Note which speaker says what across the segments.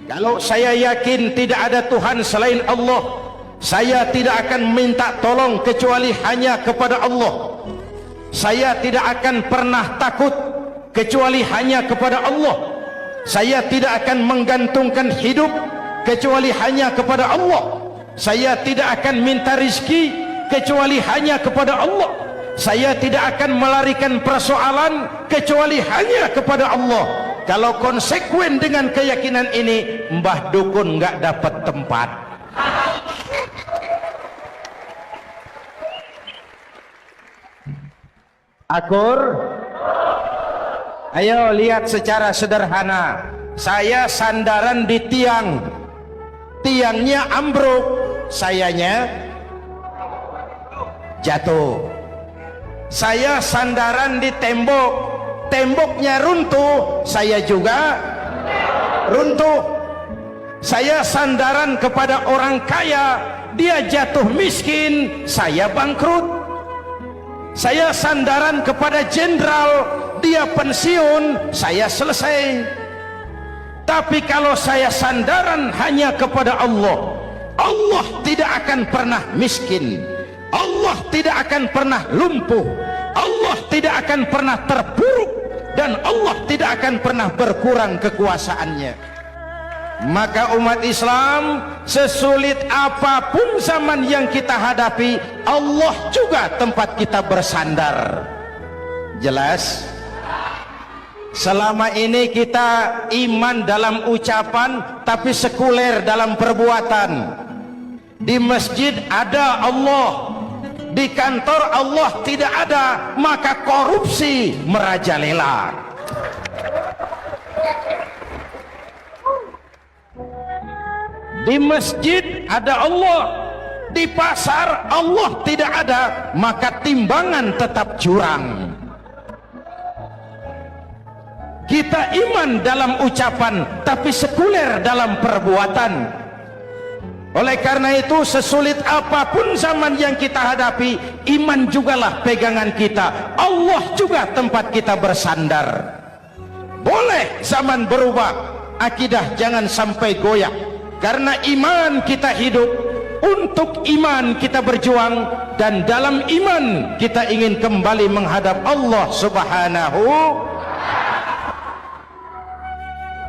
Speaker 1: Kalau saya yakin tidak ada Tuhan selain Allah, saya tidak akan minta tolong kecuali hanya kepada Allah. Saya tidak akan pernah takut kecuali hanya kepada Allah. Saya tidak akan menggantungkan hidup kecuali hanya kepada Allah. Saya tidak akan minta rizki kecuali hanya kepada Allah. Saya tidak akan melarikan persoalan kecuali hanya kepada Allah. Kalau konsekuen dengan keyakinan ini, Mbah Dukun nggak dapat tempat. Akur, ayo lihat secara sederhana. Saya sandaran di tiang, tiangnya ambruk, sayanya jatuh. Saya sandaran di tembok, temboknya runtuh, saya juga runtuh. Saya sandaran kepada orang kaya, dia jatuh miskin, saya bangkrut. Saya sandaran kepada jenderal, dia pensiun, saya selesai. Tapi kalau saya sandaran hanya kepada Allah, Allah tidak akan pernah miskin, Allah tidak akan pernah lumpuh, Allah tidak akan pernah terpuruk, dan Allah tidak akan pernah berkurang kekuasaannya. Maka umat Islam, sesulit apapun zaman yang kita hadapi, Allah juga tempat kita bersandar. Jelas? Selama ini kita iman dalam ucapan, tapi sekuler dalam perbuatan. Di masjid ada Allah, di kantor Allah tidak ada, maka korupsi merajalela. Di masjid ada Allah, di pasar Allah tidak ada, maka timbangan tetap curang. Kita iman dalam ucapan, tapi sekuler dalam perbuatan. Oleh karena itu, sesulit apapun zaman yang kita hadapi, iman jugalah pegangan kita, Allah juga tempat kita bersandar. Boleh zaman berubah, akidah jangan sampai goyah. Karena iman kita hidup, untuk iman kita berjuang, dan dalam iman kita ingin kembali menghadap Allah Subhanahu.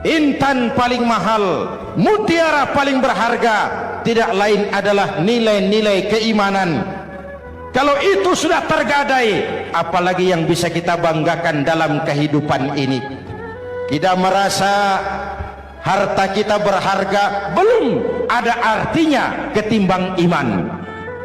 Speaker 1: Intan paling mahal, mutiara paling berharga, tidak lain adalah nilai-nilai keimanan. Kalau itu sudah tergadai, apalagi yang bisa kita banggakan dalam kehidupan ini? Kita merasa harta kita berharga, belum ada artinya ketimbang iman.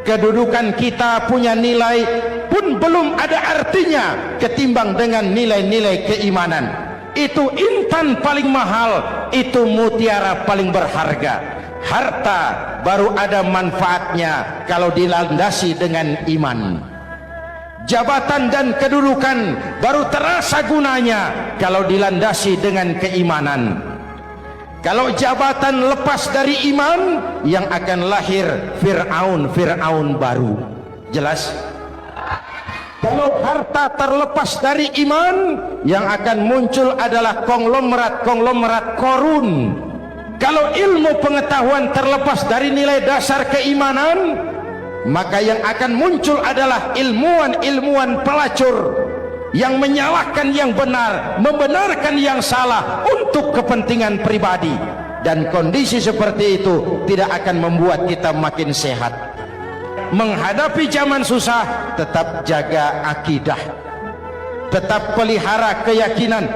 Speaker 1: Kedudukan kita punya nilai pun belum ada artinya ketimbang dengan nilai-nilai keimanan. Itu intan paling mahal, itu mutiara paling berharga. Harta baru ada manfaatnya kalau dilandasi dengan iman. Jabatan dan kedudukan baru terasa gunanya kalau dilandasi dengan keimanan. Kalau jabatan lepas dari iman, yang akan lahir Fir'aun baru. Jelas? Kalau harta terlepas dari iman, yang akan muncul adalah konglomerat korun. Kalau ilmu pengetahuan terlepas dari nilai dasar keimanan, maka yang akan muncul adalah ilmuwan pelacur yang menyalahkan yang benar, membenarkan yang salah untuk kepentingan pribadi. Dan kondisi seperti itu tidak akan membuat kita makin sehat. Menghadapi zaman susah, tetap jaga akidah, tetap pelihara keyakinan.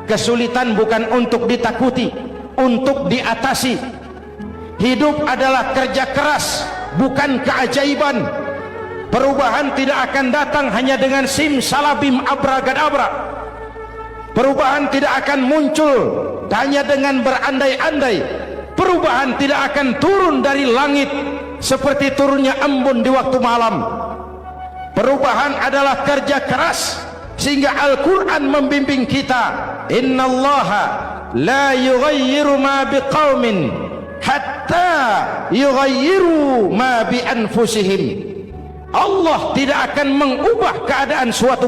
Speaker 1: Kesulitan bukan untuk ditakuti, untuk diatasi. Hidup adalah kerja keras, bukan keajaiban. Perubahan tidak akan datang hanya dengan simsalabim abragadabra. Perubahan tidak akan muncul hanya dengan berandai-andai. Perubahan tidak akan turun dari langit seperti turunnya embun di waktu malam. Perubahan adalah kerja keras, sehingga Al-Quran membimbing kita, innallaha la yughayyiru ma biqaumin hatta yughayyiru ma bi anfusihim. Allah tidak akan mengubah keadaan suatu